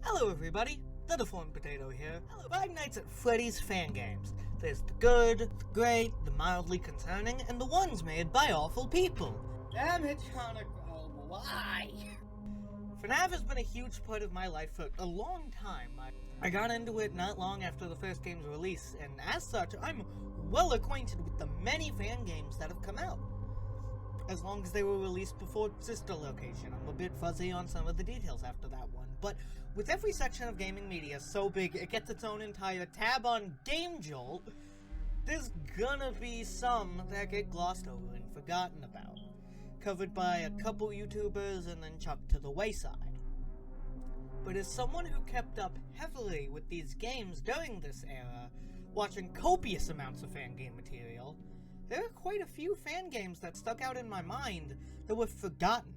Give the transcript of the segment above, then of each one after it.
Hello everybody, the Deformed Potato here. Hello. 5 Nights at Freddy's Fangames. There's the good, the great, the mildly concerning, and the ones made by awful people. Damn it, Chronicle, why? FNaF has been a huge part of my life for a long time. I got into it not long after the first game's release, and as such, I'm well acquainted with the many fan games that have come out. As long as they were released before Sister Location. I'm a bit fuzzy on some of the details after that one, but with every section of gaming media so big it gets its own entire tab on Game Jolt, there's gonna be some that get glossed over and forgotten about, covered by a couple YouTubers and then chucked to the wayside. But as someone who kept up heavily with these games during this era, watching copious amounts of fan game material, there are quite a few fan games that stuck out in my mind that were forgotten.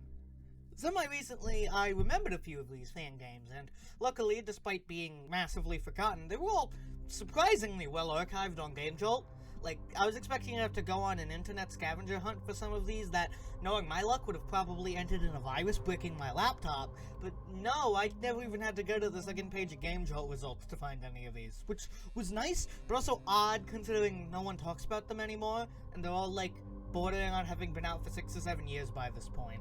Semi-recently, I remembered a few of these fan games, and luckily, despite being massively forgotten, they were all surprisingly well archived on Game Jolt. Like, I was expecting to have to go on an internet scavenger hunt for some of these that, knowing my luck, would have probably ended in a virus bricking my laptop, but no, I never even had to go to the second page of Game Jolt results to find any of these, which was nice, but also odd considering no one talks about them anymore, and they're all, like, bordering on having been out for 6 or 7 years by this point.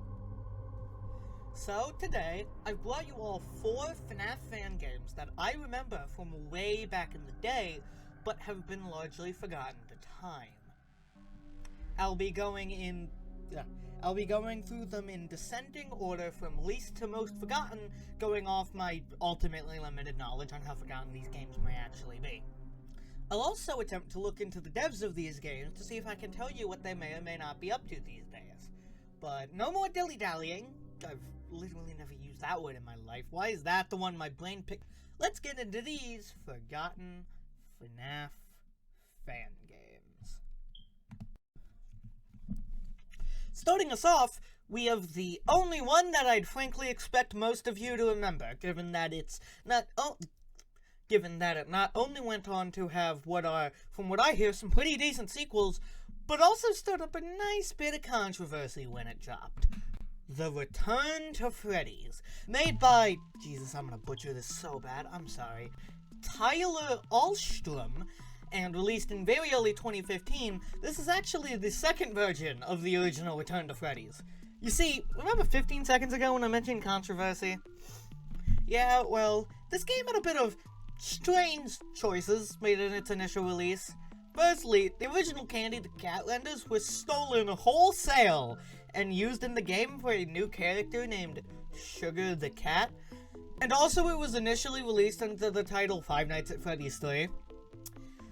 So, today, I've brought you all 4 FNaF fan games that I remember from way back in the day, but have been largely forgotten to time. I'll be going through them in descending order from least to most forgotten, going off my ultimately limited knowledge on how forgotten these games may actually be. I'll also attempt to look into the devs of these games to see if I can tell you what they may or may not be up to these days. But no more dilly-dallying. I've literally never used that word in my life. Why is that the one my brain picked? Let's get into these forgotten FNaF fan games. Starting us off, we have the only one that I'd frankly expect most of you to remember, given that it not only went on to have what are, from what I hear, some pretty decent sequels, but also stirred up a nice bit of controversy when it dropped. The Return to Freddy's, made by, Jesus, I'm gonna butcher this so bad, I'm sorry, Tyler Ahlstrom, and released in very early 2015, this is actually the second version of the original Return to Freddy's. You see, remember 15 seconds ago when I mentioned controversy? Yeah, well, this game had a bit of strange choices made in its initial release. Firstly, the original Candy the Cat renders were stolen wholesale and used in the game for a new character named Sugar the Cat. And also it was initially released under the title 5 Nights at Freddy's 3.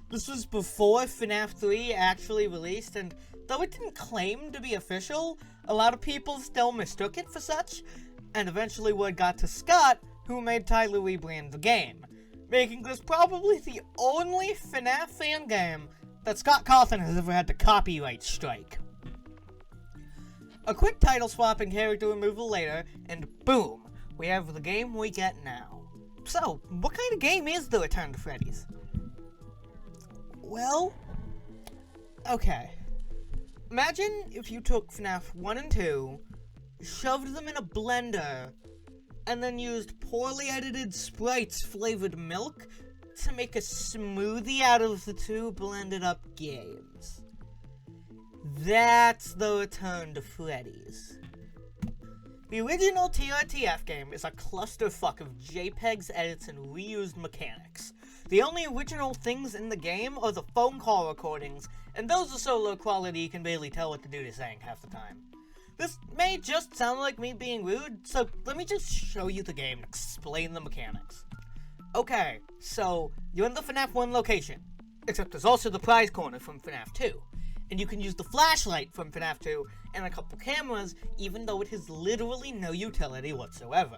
This was before FNaF 3 actually released, and though it didn't claim to be official, a lot of people still mistook it for such, and eventually word got to Scott, who made Tyler rebrand the game, making this probably the only FNaF fan game that Scott Cawthon has ever had to copyright strike. A quick title swap and character removal later, and boom, we have the game we get now. So, what kind of game is The Return to Freddy's? Well, okay. Imagine if you took FNaF 1 and 2, shoved them in a blender, and then used poorly edited sprites flavored milk to make a smoothie out of the two blended up games. That's The Return to Freddy's. The original TRTF game is a clusterfuck of JPEGs, edits, and reused mechanics. The only original things in the game are the phone call recordings, and those are so low quality you can barely tell what the dude is saying half the time. This may just sound like me being rude, so let me just show you the game and explain the mechanics. Okay, so you're in the FNaF 1 location, except there's also the prize corner from FNaF 2. And you can use the flashlight from FNaF 2 and a couple cameras, even though it has literally no utility whatsoever.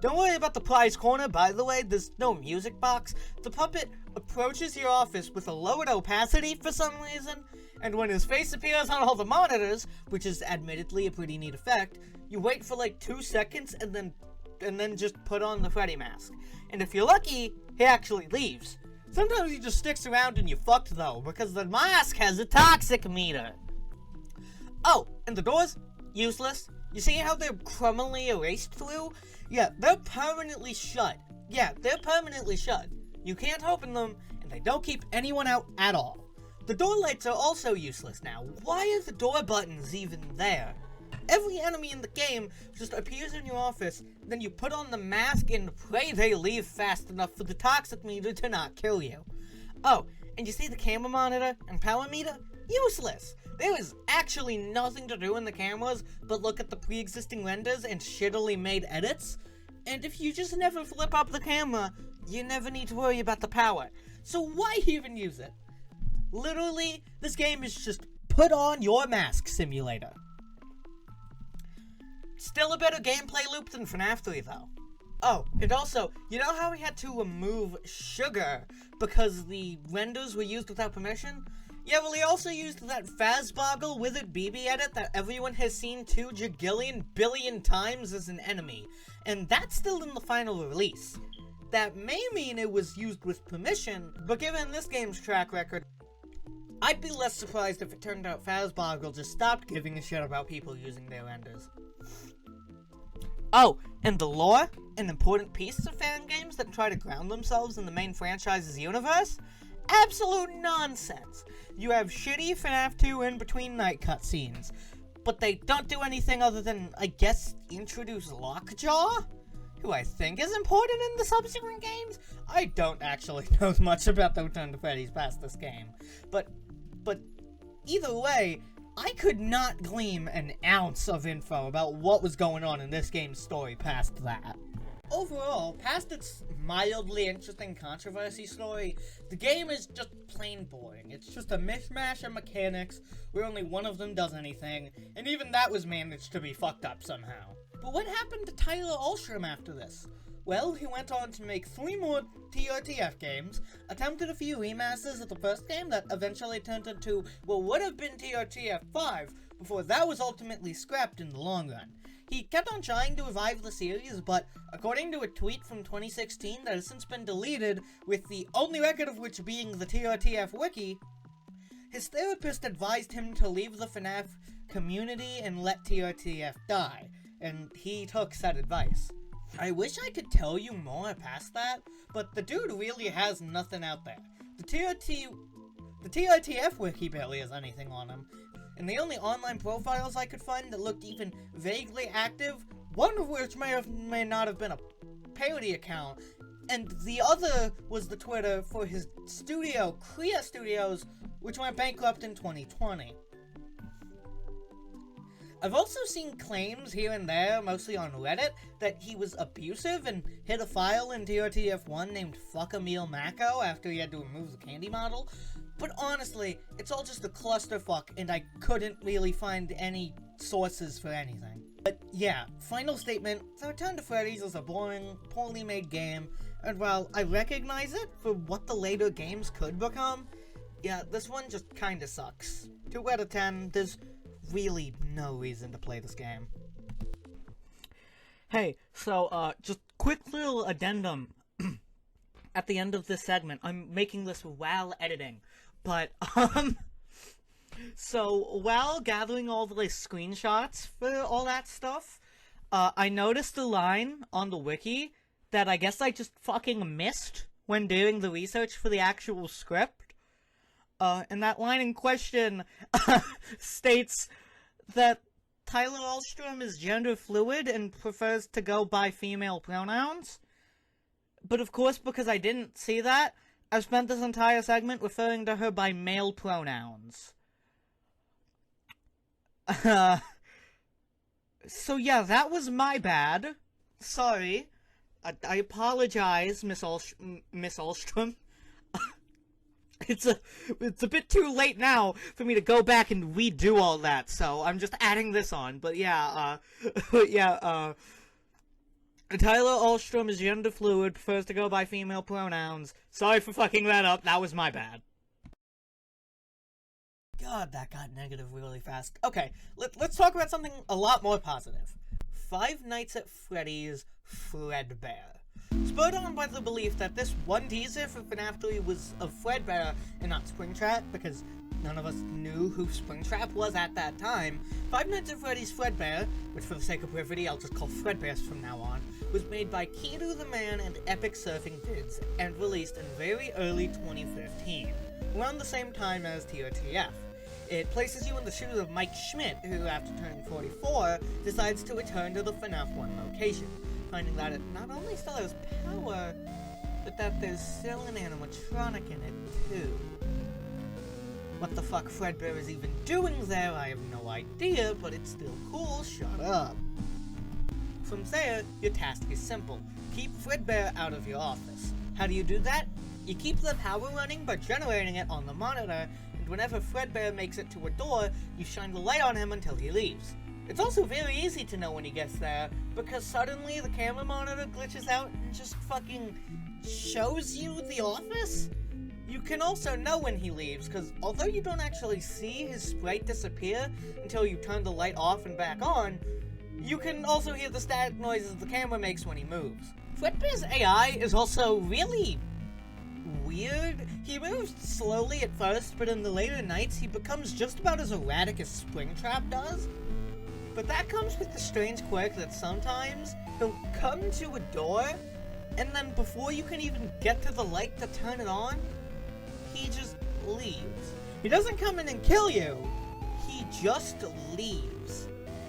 Don't worry about the prize corner, by the way, there's no music box. The puppet approaches your office with a lowered opacity for some reason, and when his face appears on all the monitors, which is admittedly a pretty neat effect, you wait for like 2 seconds and then just put on the Freddy mask. And if you're lucky, he actually leaves. Sometimes he just sticks around and you're fucked though, because the mask has a toxic meter. Oh, and the doors? Useless. You see how they're criminally erased through? Yeah, they're permanently shut. Yeah, they're permanently shut. You can't open them, and they don't keep anyone out at all. The door lights are also useless now. Why are the door buttons even there? Every enemy in the game just appears in your office, then you put on the mask and pray they leave fast enough for the toxic meter to not kill you. Oh, and you see the camera monitor and power meter? Useless! There is actually nothing to do in the cameras but look at the pre-existing renders and shittily made edits. And if you just never flip up the camera, you never need to worry about the power. So why even use it? Literally, this game is just put on your mask simulator. Still a better gameplay loop than FNAF 3 though. Oh, and also, you know how we had to remove sugar because the renders were used without permission? Yeah, well, he also used that Fazboggle Withered BB edit that everyone has seen 2 jagillion billion times as an enemy, and that's still in the final release. That may mean it was used with permission, but given this game's track record, I'd be less surprised if it turned out Fazboggle just stopped giving a shit about people using their renders. Oh, and the lore, an important piece of Fangames that try to ground themselves in the main franchise's universe? Absolute nonsense. You have shitty FNAF 2 in between night cutscenes, but they don't do anything other than, I guess, introduce Lockjaw? Who I think is important in the subsequent games? I don't actually know much about the Return to Freddy's past this game, but either way, I could not glean an ounce of info about what was going on in this game's story past that. Overall, past its mildly interesting controversy story, the game is just plain boring. It's just a mishmash of mechanics where only one of them does anything, and even that was managed to be fucked up somehow. But what happened to Tyler Ahlstrom after this? Well, he went on to make 3 more TRTF games, attempted a few remasters of the first game that eventually turned into what would have been TRTF 5, before that was ultimately scrapped in the long run. He kept on trying to revive the series, but according to a tweet from 2016 that has since been deleted, with the only record of which being the TRTF wiki, his therapist advised him to leave the FNAF community and let TRTF die, and he took said advice. I wish I could tell you more past that, but the dude really has nothing out there. The TRTF wiki barely has anything on him, and the only online profiles I could find that looked even vaguely active, one of which may not have been a parody account, and the other was the Twitter for his studio, Kriya Studios, which went bankrupt in 2020. I've also seen claims here and there, mostly on Reddit, that he was abusive and hid a file in TRTF1 named Fuck Emil Mako after he had to remove the candy model. But honestly, it's all just a clusterfuck, and I couldn't really find any sources for anything. But yeah, final statement, The Return to Freddy's is a boring, poorly made game, and while I recognize it for what the later games could become, yeah, this one just kinda sucks. 2 out of 10, there's really no reason to play this game. Hey, so, just quick little addendum at the end of this segment. I'm making this while editing, but, so, while gathering all the, screenshots for all that stuff, I noticed a line on the wiki that I guess I just fucking missed when doing the research for the actual script. And that line in question states that Tyler Ahlstrom is gender fluid and prefers to go by female pronouns. But of course, because I didn't see that, I've spent this entire segment referring to her by male pronouns. So yeah, that was my bad. Sorry. I apologize, Miss Ahlstrom. It's a bit too late now for me to go back and redo all that, so I'm just adding this on. But yeah, Tyler Ahlstrom is gender fluid, prefers to go by female pronouns. Sorry for fucking that up, that was my bad. God, that got negative really fast. Okay, let's talk about something a lot more positive. Five Nights at Freddy's Fredbear. Spurred on by the belief that this one teaser for FNAF 3 was of Fredbear and not Springtrap, because none of us knew who Springtrap was at that time, Five Nights at Freddy's Fredbear, which for the sake of brevity I'll just call Fredbears from now on, was made by Kido the Man and Epic Surfing Vids, and released in very early 2015, around the same time as TRTF. It places you in the shoes of Mike Schmidt, who after turning 44, decides to return to the FNAF 1 location, finding that it not only still has power, but that there's still an animatronic in it too. What the fuck Fredbear is even doing there, I have no idea, but it's still cool, shut up. From there, your task is simple. Keep Fredbear out of your office. How do you do that? You keep the power running by generating it on the monitor, and whenever Fredbear makes it to a door, you shine the light on him until he leaves. It's also very easy to know when he gets there, because suddenly the camera monitor glitches out and just fucking shows you the office. You can also know when he leaves, because although you don't actually see his sprite disappear until you turn the light off and back on, you can also hear the static noises the camera makes when he moves. Fredbear's AI is also really weird. He moves slowly at first, but in the later nights he becomes just about as erratic as Springtrap does. But that comes with the strange quirk that sometimes he'll come to a door, and then before you can even get to the light to turn it on, he just leaves. He doesn't come in and kill you, he just leaves.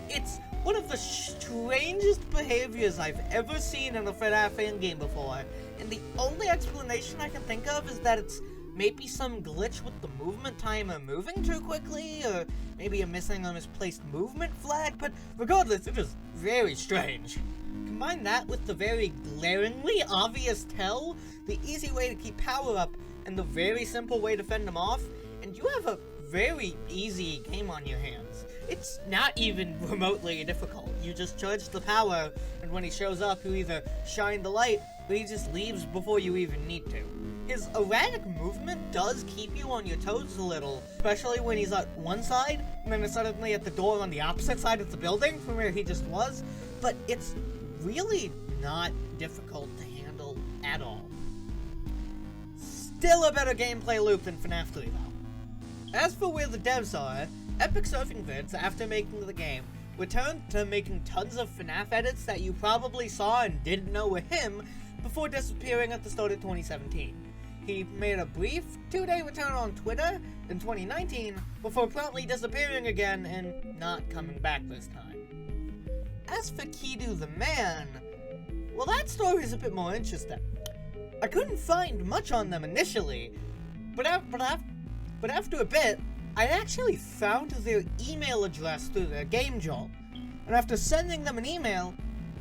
It's one of the strangest behaviors I've ever seen in a FNAF fan game before, and the only explanation I can think of is that it's maybe some glitch with the movement timer moving too quickly, or maybe a missing or misplaced movement flag, but regardless, it is very strange. Combine that with the very glaringly obvious tell, the easy way to keep power up, and the very simple way to fend him off, and you have a very easy game on your hands. It's not even remotely difficult. You just charge the power, and when he shows up, you either shine the light, or he just leaves before you even need to. His erratic movement does keep you on your toes a little, especially when he's at one side, and then is suddenly at the door on the opposite side of the building from where he just was, but it's really not difficult to handle at all. Still a better gameplay loop than FNAF 3 though. As for where the devs are, Epic Surfing Vids, after making the game, returned to making tons of FNAF edits that you probably saw and didn't know were him before disappearing at the start of 2017. He made a brief 2-day return on Twitter in 2019 before promptly disappearing again and not coming back this time. As for Kido the Man, well, that story is a bit more interesting. I couldn't find much on them initially, but after a bit, I actually found their email address through their game jolt, and after sending them an email,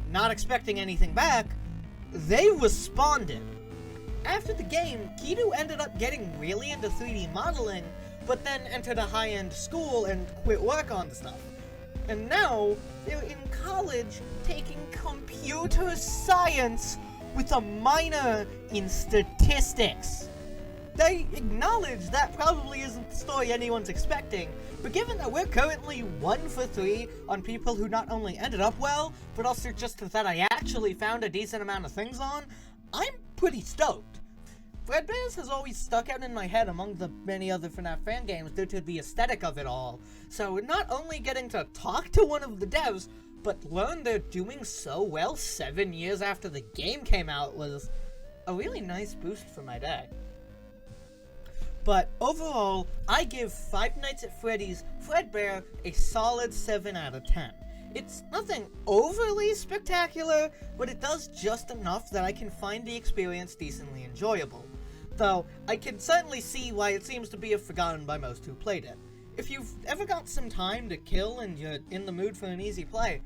not expecting anything back, they responded. After the game, Kido ended up getting really into 3D modeling, but then entered a high-end school and quit work on the stuff. And now, they're in college taking computer science with a minor in statistics. They acknowledge that probably isn't the story anyone's expecting, but given that we're currently 1 for 3 on people who not only ended up well, but also just that I actually found a decent amount of things on, I'm pretty stoked. Fredbear's has always stuck out in my head among the many other FNAF fan games due to the aesthetic of it all, so not only getting to talk to one of the devs, but learn they're doing so well 7 years after the game came out was a really nice boost for my day. But overall, I give Five Nights at Freddy's Fredbear a solid 7 out of 10. It's nothing overly spectacular, but it does just enough that I can find the experience decently enjoyable. Though, I can certainly see why it seems to be forgotten by most who played it. If you've ever got some time to kill and you're in the mood for an easy play,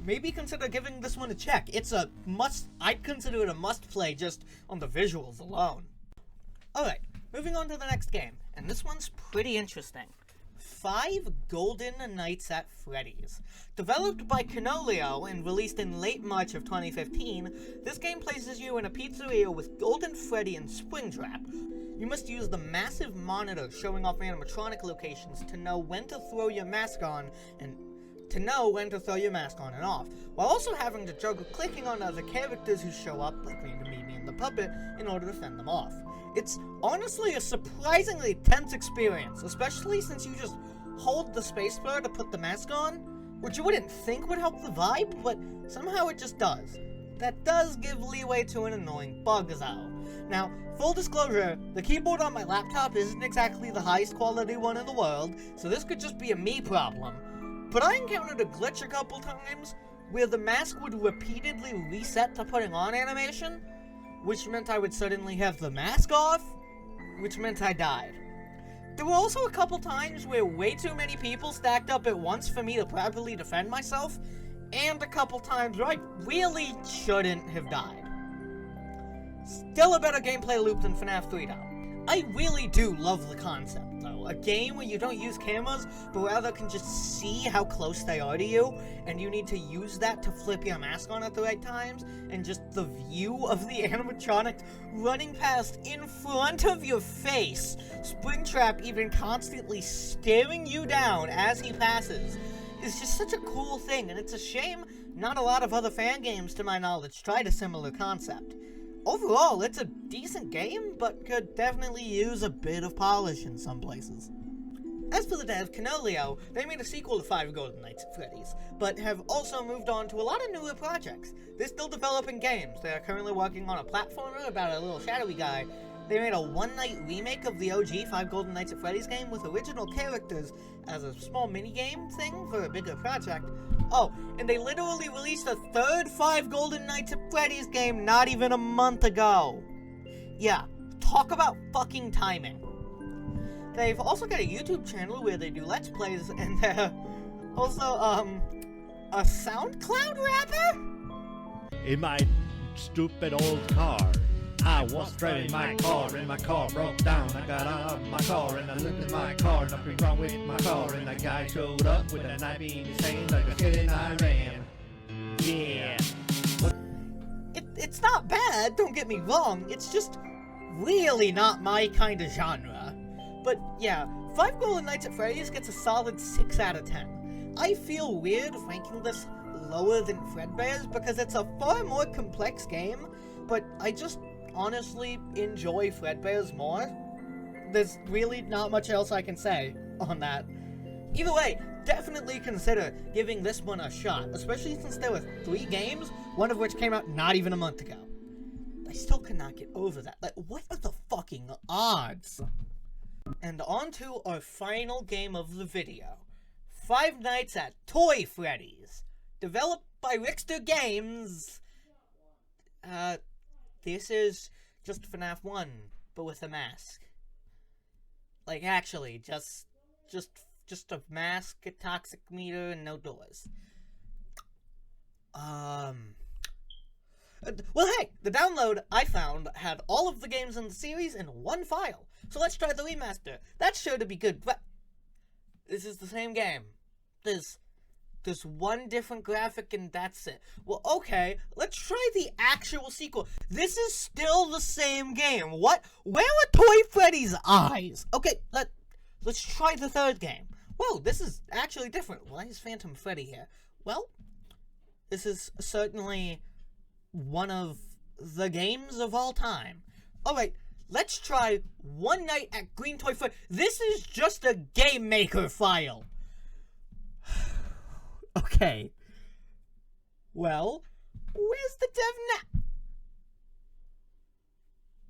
maybe consider giving this one a check. It's a must, I'd consider it a must play just on the visuals alone. Alright. Moving on to the next game, and this one's pretty interesting. Five Golden Nights at Freddy's. Developed by Kunoleo and released in late March of 2015, this game places you in a pizzeria with Golden Freddy and Springtrap. You must use the massive monitor showing off animatronic locations to know when to throw your mask on and to know when to throw your mask on and off, while also having to juggle clicking on other characters who show up, like Mimi and the puppet, in order to fend them off. It's honestly a surprisingly tense experience, especially since you just hold the spacebar to put the mask on, which you wouldn't think would help the vibe, but somehow it just does. That does give leeway to an annoying bug, though. Now, full disclosure, the keyboard on my laptop isn't exactly the highest quality one in the world, so this could just be a me problem. But I encountered a glitch a couple times where the mask would repeatedly reset to putting on animation, which meant I would suddenly have the mask off, which meant I died. There were also a couple times where way too many people stacked up at once for me to properly defend myself, and a couple times where I really shouldn't have died. Still a better gameplay loop than FNaF 3 though. I really do love the concept though. A game where you don't use cameras, but rather can just see how close they are to you, and you need to use that to flip your mask on at the right times, and just the view of the animatronic running past in front of your face, Springtrap even constantly staring you down as he passes, is just such a cool thing, and it's a shame not a lot of other fan games, to my knowledge, tried a similar concept. Overall, it's a decent game, but could definitely use a bit of polish in some places. As for the Death of Canoleo, they made a sequel to 5 Golden Nights at Freddy's, but have also moved on to a lot of newer projects. They're still developing games. They are currently working on a platformer about a little shadowy guy. They made a one-night remake of the OG 5 Golden Nights at Freddy's game with original characters as a small minigame thing for a bigger project. Oh, and they literally released a third 5 Golden Nights at Freddy's game not even a month ago. Yeah, talk about fucking timing. They've also got a YouTube channel where they do Let's Plays, and they're also, a SoundCloud rapper? In my stupid old car, I was driving my car and my car broke down. I got out of my car and I looked at my car, nothing wrong with my car, and a guy showed up with a knife in his hand like a kid in Iran. Yeah. It's not bad, don't get me wrong, it's just really not my kind of genre. But yeah, 5 Golden Nights at Freddy's gets a solid 6 out of 10. I feel weird ranking this lower than Fredbear's because it's a far more complex game, but I just honestly enjoy Fredbear's more. There's really not much else I can say on that. Either way, definitely consider giving this one a shot, especially since there were 3 games, one of which came out not even a month ago. I still cannot get over that. Like, what are the fucking odds? And on to our final game of the video. 5 Nights at Toy Freddy's. Developed by Rickster Games. This is just FNaF 1, but with a mask. Like, actually, just a mask, a toxic meter, and no doors. Well, hey, the download I found had all of the games in the series in one file. So let's try the remaster. That's sure to be good, but this is the same game. There's one different graphic and that's it. Well, okay, let's try the actual sequel. This is still the same game. What? Where are Toy Freddy's eyes? Okay, let's try the third game. Whoa, this is actually different. Why is Phantom Freddy here? Well, this is certainly one of the games of all time. Alright, let's try One Night at Green Toy Freddy. This is just a Game Maker file. Okay. Well, where's the dev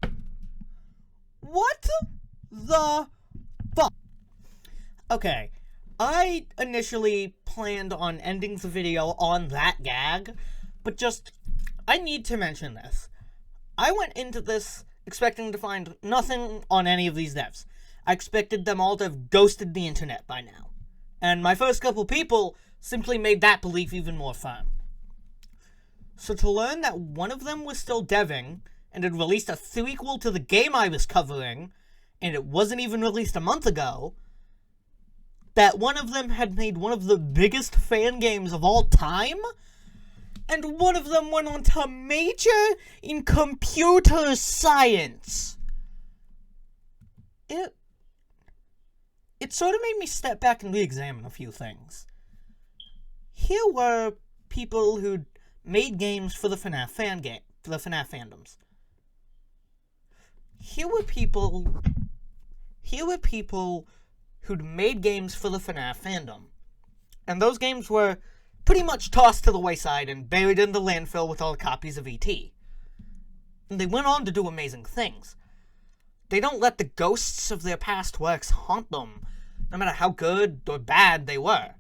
now? What the fuck? Okay, I initially planned on ending the video on that gag, but I need to mention this. I went into this expecting to find nothing on any of these devs. I expected them all to have ghosted the internet by now. And my first couple people simply made that belief even more firm. So to learn that one of them was still deving, and had released a sequel to the game I was covering, and it wasn't even released a month ago, that one of them had made one of the biggest fan games of all time, and one of them went on to major in computer science. It sort of made me step back and re-examine a few things. here were people who'd made games for the FNaF fandoms. Here were people who'd made games for the FNaF fandom. And those games were pretty much tossed to the wayside and buried in the landfill with all the copies of E.T. And they went on to do amazing things. They don't let the ghosts of their past works haunt them, no matter how good or bad they were.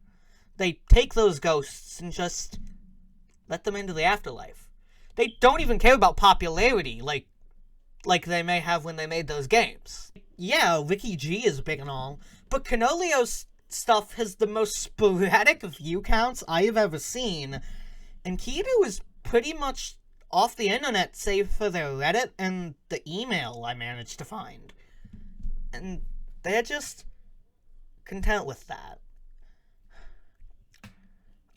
They take those ghosts and just let them into the afterlife. They don't even care about popularity like they may have when they made those games. Yeah, RickyG is big and all, but Kunoleo's stuff has the most sporadic view counts I have ever seen, and Kido is pretty much off the internet save for their Reddit and the email I managed to find. And they're just content with that.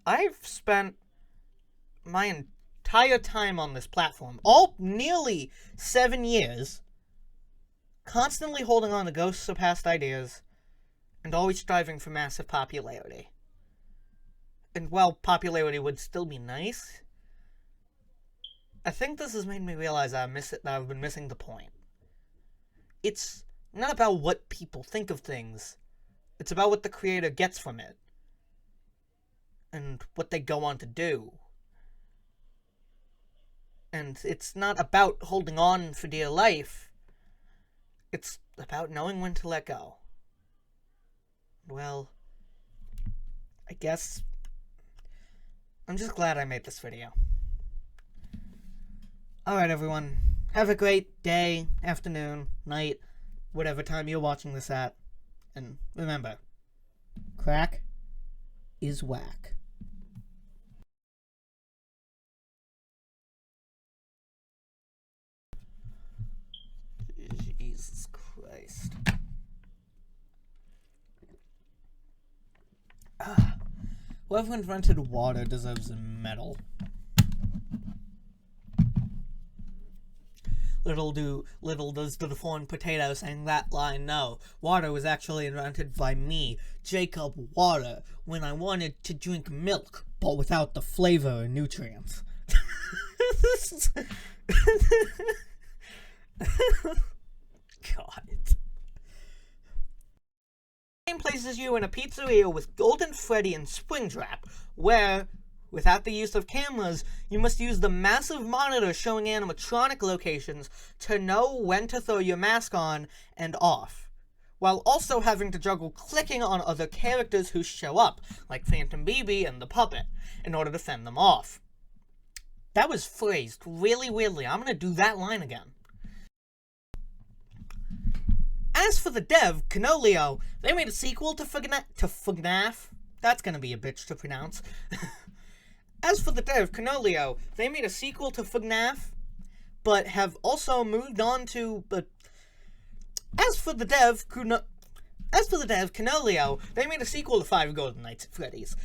I've spent my entire time on this platform, all nearly 7 years, constantly holding on to ghosts of past ideas, and always striving for massive popularity. And while popularity would still be nice, I think this has made me realize that I've been missing the point. It's not about what people think of things, it's about what the creator gets from it, and what they go on to do. And it's not about holding on for dear life, it's about knowing when to let go. Well, I guess I'm just glad I made this video. Alright everyone, have a great day, afternoon, night, whatever time you're watching this at. And remember, crack is whack. Jesus Christ. Whoever invented water deserves a medal. Little does the deformed potato saying that line know. Water was actually invented by me, Jacob Water, when I wanted to drink milk, but without the flavor and nutrients. God. The game places you in a pizzeria with Golden Freddy and Springtrap, where, without the use of cameras, you must use the massive monitor showing animatronic locations to know when to throw your mask on and off, while also having to juggle clicking on other characters who show up, like Phantom BB and the puppet, in order to fend them off. That was phrased really weirdly. I'm gonna do that line again. As for the dev, Kunoleo, they made a sequel to FNaF. That's gonna be a bitch to pronounce. As for the dev, Kunoleo, they made a sequel to FNaF, but have also moved on to... As for the dev, Kunoleo, they made a sequel to 5 Golden Nights at Freddy's,